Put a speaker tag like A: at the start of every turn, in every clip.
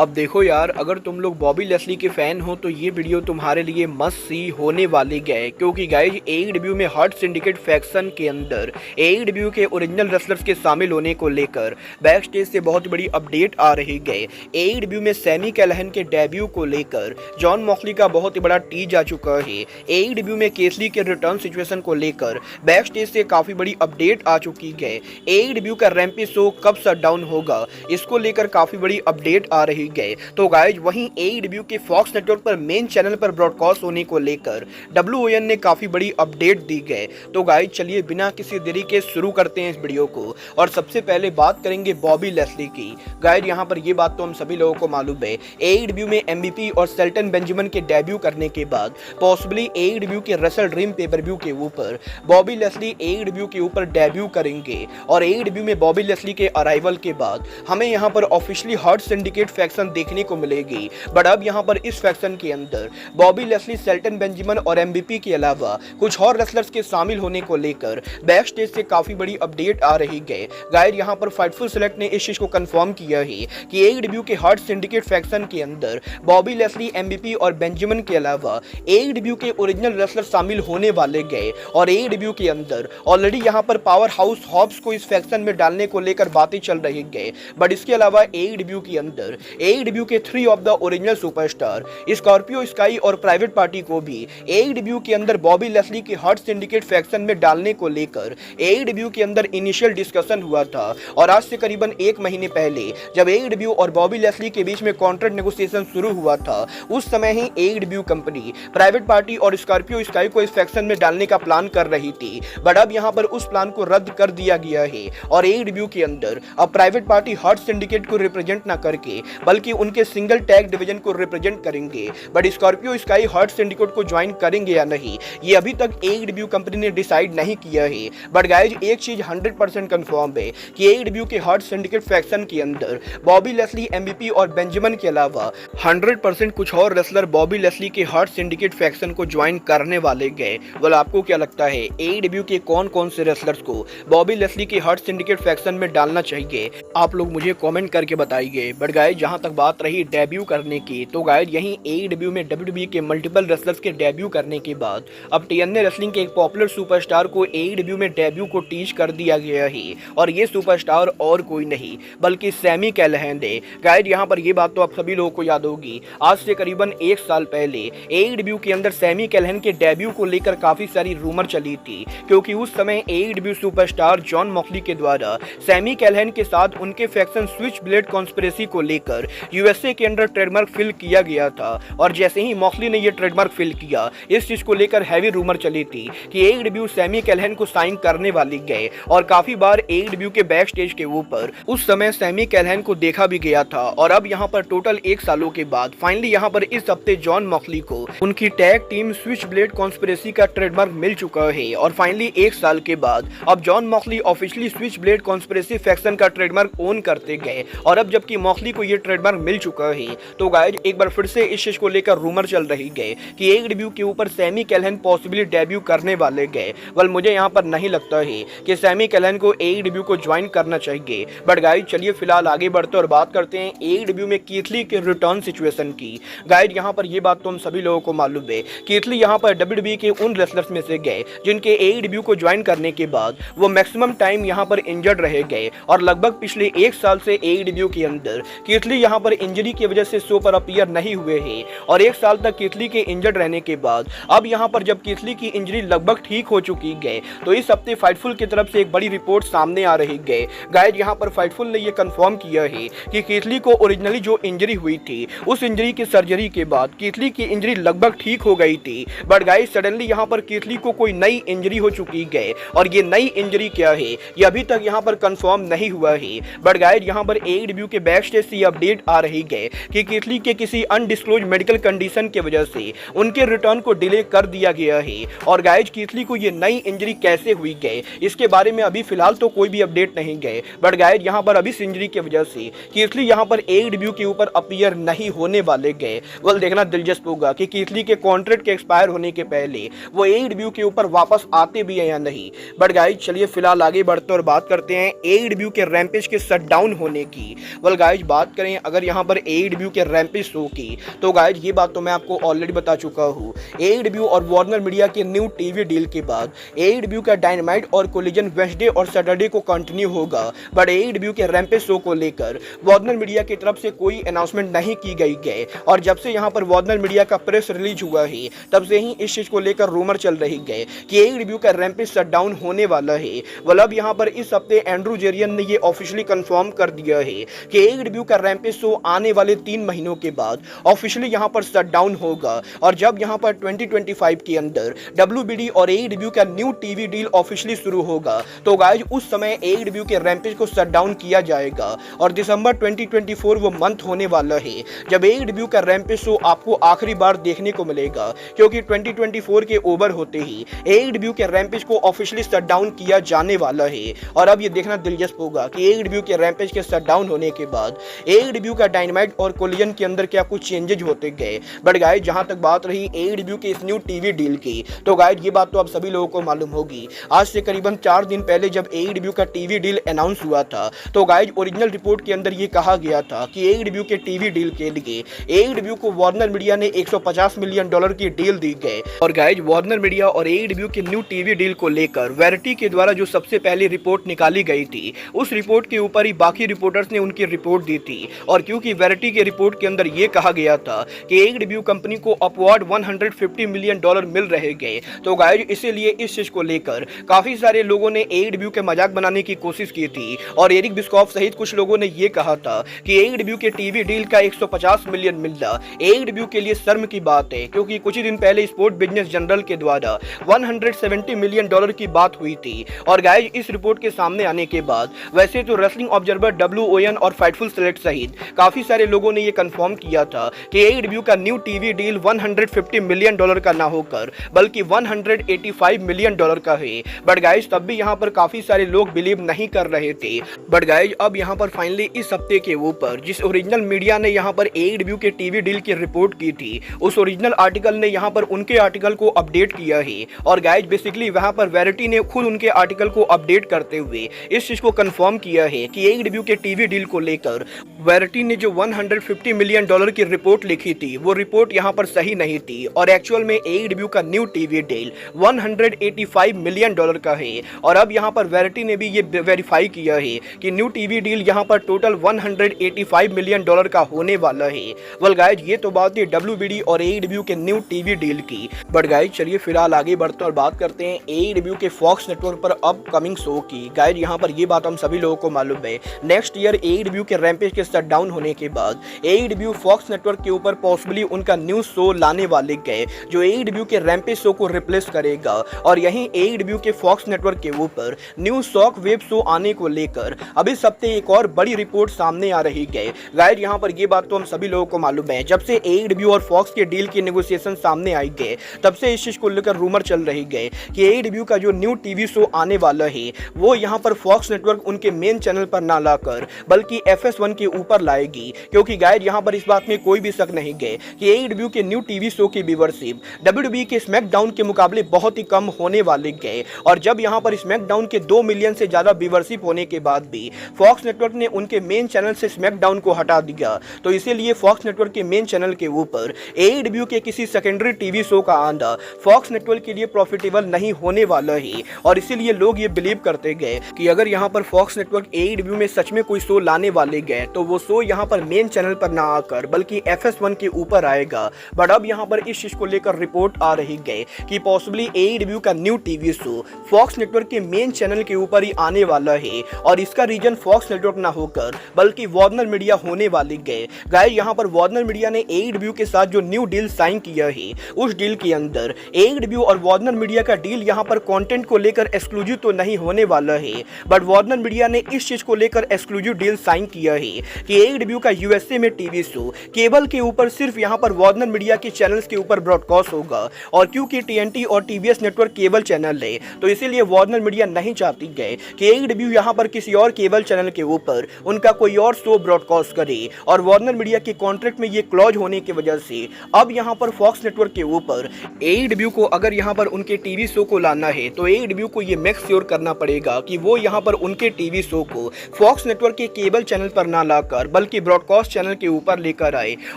A: अब देखो यार, अगर तुम लोग बॉबी लेस्ली के फैन हो तो ये वीडियो तुम्हारे लिए मस्ट सी होने वाली है, क्योंकि गाइज एईडब्ल्यू में हर्ट सिंडिकेट फैक्शन के अंदर एईडब्ल्यू के ओरिजिनल रेसलर्स के शामिल होने को लेकर बैक स्टेज से बहुत बड़ी अपडेट आ रही है। एईडब्ल्यू में सैमी कैलाहन के डेब्यू को लेकर जॉन मॉक्सली का बहुत ही बड़ा टीज आ चुका है। एईडब्ल्यू में केसली के रिटर्न सिचुएशन को लेकर बैक स्टेज से काफी बड़ी अपडेट आ चुकी है। एईडब्ल्यू का रैम्पेज शो कब शट डाउन होगा, इसको लेकर काफी बड़ी अपडेट आ रही गए। तो गाइज वहीं एईडब्ल्यू के फॉक्स नेटवर्क पर मेन चैनल पर ब्रॉडकास्ट होने को लेकर डब्ल्यूओएन ने काफी बड़ी अपडेट दी गए। तो गाइज चलिए बिना किसी देरी के शुरू करते हैं इस वीडियो को, और सबसे पहले बात करेंगे बॉबी लेस्ली की। गाइज यहाँ पर ये बात तो हम सभी लोगों को मालूम है, एईडब्ल्यू में एमवीपी और शेल्टन बेंजामिन के डेब्यू करने के बाद पॉसिबली एईडब्ल्यू के रेसल ड्रीम पेपरव्यू के ऊपर बॉबी लेस्ली एईडब्ल्यू के ऊपर डेब्यू करेंगे। और एईडब्ल्यू में बॉबी लेस्ली के अराइवल के बाद हमें यहाँ पर ऑफिशियली हर्ट सिंडिकेट फैक्शन देखने को मिलेगी। बट अब यहाँ पर इस फैक्शन के अंदर बॉबी लेस्ली, शेल्टन बेंजामिन और एमवीपी के अलावा कुछ और रेसलर्स के शामिल होने को लेकर बैक स्टेज से काफी बड़ी अपडेट आ रही है। गाइड यहाँ पर फाइटफुल सेलेक्ट ने इस चीज को कंफर्म किया है कि एईडब्ल्यू के हर्ट सिंडिकेट फैक्शन के अंदर बॉबी लेस्ली, एमवीपी और बेंजामिन के अलावा एईडब्ल्यू के ओरिजिनल रेसलर शामिल होने वाले गए। और एईडब्ल्यू के अंदर ऑलरेडी यहाँ पर पावर हाउस हॉब्स को इस फैक्शन में डालने को लेकर बातें चल रही है। बट इसके अलावा एईडब्ल्यू के अंदर एईडब्ल्यू के 3 of the original superstar Scorpio sky और प्राइवेट पार्टी को भी एईडब्ल्यू के अंदर बॉबी लेस्ली के हर्ट सिंडिकेट फैक्शन में डालने को लेकर एईडब्ल्यू के अंदर इनिशियल डिस्कशन हुआ था। और आज से करीबन 1 महीने पहले जब एईडब्ल्यू और बॉबी लेस्ली के बीच में कॉन्ट्रैक्ट नेगोशिएशन शुरू हुआ था, उस समय ही एईडब्ल्यू कंपनी प्राइवेट पार्टी और स्कॉर्पियो स्काई को इस फैक्शन में डालने का प्लान कर रही थी। बट अब यहाँ पर उस प्लान को रद्द कर दिया गया है और एईडब्ल्यू के अंदर अब प्राइवेट पार्टी हर्ट सिंडिकेट को रिप्रेजेंट न करके बल्कि उनके सिंगल टैग डिवीजन को रिप्रेजेंट करेंगे। But Scorpio Sky hurt syndicate को ज्वाइन करेंगे या नहीं, ये अभी तक एईडब्ल्यू कंपनी ने डिसाइड नहीं किया है। बट गाइज एक चीज 100% कंफर्म है कि एईडब्ल्यू के हर्ट सिंडिकेट फैक्शन के अंदर बॉबी लेस्ली, एमवीपी और बेंजामिन के अलावा 100% कुछ और रेसलर बॉबी लेस्ली के हर्ट सिंडिकेट फैक्शन को ज्वाइन करने वाले गए। वेल आपको क्या लगता है एईडब्ल्यू के कौन कौन से रेसलर्स को बॉबी लेस्ली के हर्ट सिंडिकेट फैक्शन में डालना चाहिए, आप लोग मुझे कमेंट करके बताइए। बट गाइज जहां तक बात रही डेब्यू करने की, तो गाइज यहीं एईडब्ल्यू में डब्ल्यूडब्ल्यूई के मल्टीपल रेसलर्स के डेब्यू करने के बाद अब टीएनए रेसलिंग के एक पॉपुलर सुपरस्टार को एईडब्ल्यू में डेब्यू को टीच कर दिया गया है। और ये सुपरस्टार और कोई नहीं बल्कि सैमी कैलाहन है। गाइज यहाँ पर ये बात तो आप सभी लोगों को याद होगी, आज से करीबन 1 साल पहले एईडब्ल्यू के अंदर सैमी कैलाहन के डेब्यू को लेकर काफी सारी रूमर चली थी, क्योंकि उस समय एईडब्ल्यू सुपरस्टार जॉन मॉक्सली के द्वारा सैमी कैलाहन के साथ उनके फैक्शन स्विच ब्लेड कॉन्स्पिरेसी को लेकर यूएसए के अंदर ट्रेडमार्क फिल किया गया था। और जैसे ही मॉक्सली ने यह ट्रेडमार्क फिल किया, इस चीज को लेकर हैवी रूमर चली थी कि एईडब्ल्यू सैमी कैलाहन को साइन करने वाली गए। और काफी बार एईडब्ल्यू के बैक स्टेज के ऊपर उस समय सैमी कैलाहन को देखा भी गया था। और अब यहाँ पर टोटल 1 सालों के बाद फाइनली यहाँ पर इस हफ्ते जॉन मॉक्सली को उनकी tag team Switchblade Conspiracy का ट्रेडमार्क मिल चुका है। और फाइनली 1 साल के बाद अब John Moxley officially Switchblade Conspiracy faction का ट्रेडमार्क ओन करते गए। और अब जबकि मॉक्सली को यह ट्रेडमार्क मिल चुका है, तो गाइज एक बार फिर से इस चीज को लेकर रूमर चल रही है कि एईडब्ल्यू के ऊपर सैमी कैलाहन पॉसिबली डेब्यू करने वाले गए। वेल मुझे यहाँ पर नहीं लगता है कि सैमी कैलाहन को एईडब्ल्यू को ज्वाइन करना चाहिए। बट गाइज चलिए फिलहाल आगे बढ़ते और बात करते हैं एईडब्ल्यू में कीथ ली के रिटर्न सिचुएशन की। गाइज यहाँ पर ये बात तो हम सभी लोगों को मालूम है, कीथ ली यहाँ पर डब्ल्यूडब्ल्यूई के उन रेसलर्स में से गए जिनके एईडब्ल्यू को ज्वाइन करने के बाद वो मैक्सिमम टाइम यहाँ पर इंजर्ड रह गए। और लगभग पिछले 1 साल से एईडब्ल्यू के अंदर कीथ ली यहाँ पर इंजरी की वजह से शो पर अपीयर नहीं हुए हैं। और 1 साल तक कीथ ली के इंजर्ड रहने के बाद अब यहाँ पर जब कीथ ली की इंजरी लगभग ठीक हो चुकी है, तो इस हफ्ते फाइटफुल की तरफ से एक बड़ी रिपोर्ट सामने आ रही है। गाइज यहाँ पर फाइटफुल ने यह कंफर्म किया है कि कीथ ली को ओरिजिनली जो इंजरी हुई थी, उस इंजरी की सर्जरी के बाद कीथ ली की इंजरी लगभग ठीक हो गई थी। बट गाइज सडनली यहाँ पर कीथ ली को कोई नई इंजरी हो चुकी है। और ये नई इंजरी क्या है, ये अभी तक यहाँ पर कंफर्म नहीं हुआ है। बट गाइज यहाँ पर एईडब्ल्यू के बैक स्टेज से अपडेट आ रही है कि कीथ ली के किसी अनडिस्क्लोज मेडिकल कंडीशन की वजह से उनके रिटर्न को डिले कर दिया गया है। और गाइज कीथ ली को ये नई इंजरी कैसे हुई गए, इसके बारे में अभी फिलहाल तो कोई भी अपडेट नहीं गए। बट गाइज यहाँ पर अभी इस इंजरी की वजह से कीथ ली यहाँ पर एईडब्ल्यू के ऊपर अपीयर नहीं होने वाले गए। वेल देखना दिलचस्प होगा कि कीथ ली के कॉन्ट्रैक्ट के एक्सपायर होने के पहले वो एईडब्ल्यू के ऊपर वापस आते भी है या नहीं। बट गाइज चलिए फिलहाल आगे बढ़ते और बात करते हैं एईडब्ल्यू के रैम्पेज के शट डाउन होने की। वेल गाइज बात करें अगर यहाँ पर AEW के रैम्पेज शो की, तो गाइज ये बात तो मैं आपको ऑलरेडी बता चुका हूँ। AEW और वार्नर मीडिया के न्यू टीवी डील के बाद AEW का डायनामाइट और कोलिजन वेडनेसडे और सैटरडे को कंटिन्यू होगा, बट AEW के रैम्पेज शो को लेकर वार्नर मीडिया की तरफ से कोई अनाउंसमेंट नहीं की गई है। और जब से यहाँ पर वार्नर मीडिया का प्रेस रिलीज हुआ है, तब से ही इस चीज को लेकर रूमर चल रही है कि AEW का रैम्पेज शटडाउन होने वाला है। वेल अब यहाँ पर इस हफ्ते एंड्रू जेरियन ने ये ऑफिशियली कंफर्म कर दिया है कि AEW का रैम्पेज शो आने वाले 3 महीनों के बाद ऑफिशियली यहाँ पर शटडाउन होगा। और जब यहाँ पर 2025 के अंदर WBD और AEW का न्यू टीवी डील ऑफिशियली शुरू होगा, तो गाइज उस समय AEW के रैम्पेज को शटडाउन किया जाएगा। और दिसंबर 2024 वो मंथ होने वाला है जब AEW का रैम्पेज शो आपको आखिरी बार देखने को मिलेगा, क्योंकि 2024 के ओवर होते ही AEW के रैम्पेज को ऑफिशियली शटडाउन किया जाने वाला है। और अब ये देखना दिलचस्प होगा कि AEW के रैम्पेज के शटडाउन होने के बाद AEW का डायनामाइट और कोलिजन के अंदर क्या कुछ चेंजेज होते गए। बट गाइज जहां तक बात रही AEW के इस न्यू टीवी डील की, तो गाइज ये बात तो आप सभी लोगों को मालूम होगी। आज से करीबन 4 दिन पहले जब AEW का टीवी डील अनाउंस हुआ था, तो गाइज ओरिजिनल रिपोर्ट के अंदर ये कहा गया था कि AEW के टीवी डील के लिए AEW को वार्नर मीडिया ने $150 मिलियन की डील दी गई। और गाइज वार्नर मीडिया और AEW के न्यू टीवी डील को लेकर वैरायटी के द्वारा जो सबसे पहली रिपोर्ट निकाली गई थी, उस रिपोर्ट के ऊपर ही बाकी रिपोर्टर्स ने उनकी रिपोर्ट दी थी। और क्योंकि वैरायटी के रिपोर्ट के अंदर ये कहा गया था कि AEW कंपनी को अपवर्ड $150 मिलियन मिल रहे गए, तो गाइज इसीलिए इस चीज को लेकर काफी सारे लोगों ने AEW के मजाक बनाने की कोशिश की थी। और एरिक बिस्कॉफ सहित कुछ लोगों ने ये कहा था कि AEW के टीवी डील का 150 मिलियन मिलना AEW के लिए शर्म की बात है, क्योंकि कुछ ही दिन पहले स्पोर्ट बिजनेस जर्नल के द्वारा $170 मिलियन की बात हुई थी। और गाइज इस रिपोर्ट के सामने आने के बाद वैसे तो रेसलिंग ऑब्जर्वर WON और फाइटफुल सेलेक्ट सहित काफी सारे लोगों ने ये कंफर्म किया था कि AEW का न्यू टीवी डील $150 मिलियन का ना होकर बल्कि $185 मिलियन का है। बट गाइज तब भी यहाँ पर काफी सारे लोग बिलीव नहीं कर रहे थे। बट गाइज अब यहाँ पर फाइनली इस हफ्ते के ऊपर जिस ओरिजिनल मीडिया ने यहाँ पर AEW के टीवी डील की रिपोर्ट की थी, उस ओरिजिनल आर्टिकल ने यहाँ पर उनके आर्टिकल को अपडेट किया है। और गाइज बेसिकली वहाँ पर वैरायटी ने खुद उनके आर्टिकल को अपडेट करते हुए इस चीज को कंफर्म किया है कि AEW के टीवी डील को लेकर वैरायटी ने जो $150 मिलियन की रिपोर्ट लिखी थी, वो रिपोर्ट यहाँ पर सही नहीं थी। और एक्चुअल में AEW का न्यू टीवी डील $185 मिलियन का है। और अब यहाँ पर वैरायटी ने भी ये वेरीफाई किया है कि न्यू टीवी डील यहाँ पर टोटल $185 मिलियन का होने वाला है। वेल गाइज ये तो बात है WBD और AEW के न्यू टीवी डील की। बट गाइज चलिए फिलहाल आगे बढ़ते और बात करते हैं AEW के फॉक्स नेटवर्क पर अपकमिंग शो की। गाइज यहाँ पर ये बात हम सभी लोगों को मालूम है, नेक्स्ट ईयर AEW के रैम्पेज के शटडाउन होने के बाद AEW फॉक्स नेटवर्क के ऊपर पॉसिबली उनका न्यू शो लाने वाले गए, जो AEW के रैम्पेज शो को रिप्लेस करेगा। और यहीं AEW के फॉक्स नेटवर्क के ऊपर न्यू शॉक वेव शो आने को लेकर अब इस हफ्ते एक और बड़ी रिपोर्ट सामने आ रही है। गाइज यहाँ पर ये बात तो हम सभी लोगों को मालूम है, जब से AEW और फॉक्स के डील की नेगोशिएशन सामने आई गए, तब से इस चीज को लेकर रूमर चल रही है कि AEW का जो न्यू टीवी शो आने वाला है, वो यहाँ पर फॉक्स नेटवर्क उनके मेन चैनल पर ना लाकर बल्कि FS1 के ऊपर लाएगी। क्योंकि गाइज यहाँ पर इस बात में कोई भी शक नहीं है कि AEW के न्यू टीवी शो की व्यूअरशिप WWE के स्मैकडाउन के मुकाबले बहुत ही कम होने वाले गए। और जब यहाँ पर स्मैकडाउन के 2 मिलियन से ज्यादा व्यूअरशिप होने के बाद भी फॉक्स नेटवर्क ने उनके मेन चैनल से स्मैकडाउन को हटा दिया, तो इसीलिए फॉक्स नेटवर्क के मेन चैनल के ऊपर AEW के किसी सेकेंडरी टीवी शो का आना फॉक्स नेटवर्क के लिए प्रॉफिटेबल नहीं होने वाला है। और इसीलिए लोग ये बिलीव करते गए कि अगर यहाँ पर फॉक्स नेटवर्क AEW में सच में कोई शो लाने वाले गए, तो वो शो यहाँ पर मेन चैनल पर ना आकर बल्कि FS1 के ऊपर आएगा। बट अब यहाँ पर इस चीज को लेकर रिपोर्ट आ रही है कि पॉसिबली AEW का new TV show Fox network के मेन चैनल के ऊपर ही आने वाला है। और इसका रीजन फॉक्स नेटवर्क ना होकर बल्कि वार्नर मीडिया होने वाली गए। गाइस यहाँ पर वार्नर मीडिया ने AEW के साथ जो न्यू डील साइन किया है, उस डील के अंदर AEW और वार्नर मीडिया का डील यहाँ पर कंटेंट को लेकर एक्सक्लूसिव तो नहीं होने वाला है, बट वार्नर मीडिया ने इस चीज को लेकर एक्सक्लूसिव डील साइन किया है कि AEW का USA में टीवी शो केबल के ऊपर सिर्फ यहाँ पर वार्नर मीडिया के चैनल्स के ऊपर ब्रॉडकास्ट होगा। और क्योंकि TNT और TBS नेटवर्क केबल चैनल है, तो इसीलिए वार्नर मीडिया नहीं चाहती गए कि AEW यहाँ पर किसी और केबल चैनल के ऊपर उनका कोई और शो ब्रॉडकास्ट करे। और वार्नर मीडिया के कॉन्ट्रैक्ट में ये क्लॉज होने की वजह से अब यहाँ पर फॉक्स नेटवर्क के ऊपर AEW को अगर यहाँ पर उनके टीवी शो को लाना है, तो AEW को ये मेक श्योर करना पड़ेगा कि वो यहाँ पर उनके टीवी शो को फॉक्स नेटवर्क के केबल चैनल पर ना लाकर बल्कि ब्रॉडकास्ट चैनल के ऊपर लेकर आए।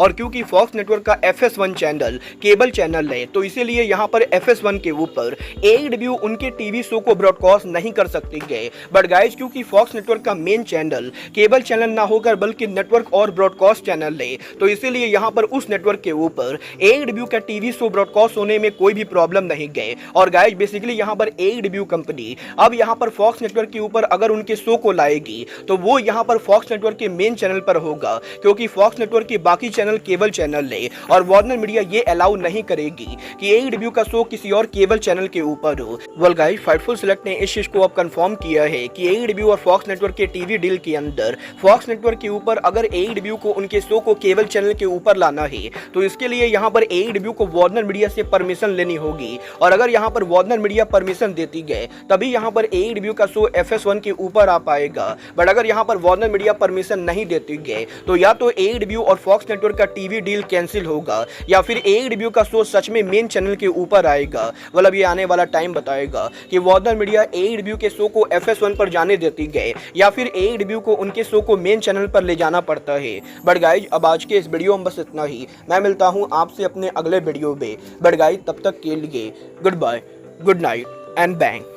A: और क्योंकि फॉक्स नेटवर्क का FS1 चैनल केबल चैनल है, तो इसीलिए यहाँ पर FS1 के ऊपर AEW उनके टीवी शो को ब्रॉडकास्ट नहीं कर सकते गए। बट गाइज क्योंकि फॉक्स नेटवर्क का मेन चैनल केबल चैनल ना होकर बल्कि नेटवर्क और ब्रॉडकास्ट चैनल है, तो इसीलिए यहाँ पर उस नेटवर्क के ऊपर AEW का टीवी शो ब्रॉडकास्ट होने में कोई भी प्रॉब्लम नहीं गए। और गाइज बेसिकली यहाँ पर AEW कंपनी अब यहाँ पर फॉक्स नेटवर्क के ऊपर अगर उनके शो को लाएगी तो वो यहाँ पर फॉक्स नेटवर्क के मेन चैनल पर होगा, क्योंकि फॉक्स नेटवर्क के बाकी चैनल केबल चैनल है और वार्नर मीडिया ये अलाउ नहीं करेगी कि AEW का शो किसी और केबल चैनल के ऊपर हो। वेल गाइस, फाइटफुल सेलेक्ट ने इस चीज को अब कंफर्म किया है कि AEW और फॉक्स नेटवर्क के टीवी डील के अंदर फॉक्स नेटवर्क के ऊपर अगर AEW को उनके शो को केबल चैनल के ऊपर लाना है तो इसके लिए यहाँ पर AEW को वार्नर मीडिया से परमिशन लेनी होगी। और अगर यहाँ पर वार्नर मीडिया परमिशन देती गए तभी यहाँ पर AEW का शो FS1 के ऊपर आ पाएगा। बट अगर यहाँ पर वार्नर मीडिया परमिशन नहीं देती गए तो या तो AEW और फॉक्स नेटवर्क का टीवी डील कैंसिल होगा या फिर AEW का शो सच में मेन चैनल के ऊपर आएगा। मतलब ये आने वाला टाइम बताएगा कि वार्नर मीडिया AEW के शो को FS1 पर जाने देती गए या फिर AEW को उनके शो को मेन चैनल पर ले जाना पड़ता है। बट गाइज अब आज के इस वीडियो में बस इतना ही। मैं मिलता हूँ आपसे अपने अगले वीडियो में। बट गाइज तब तक के लिए good bye, good night and bang.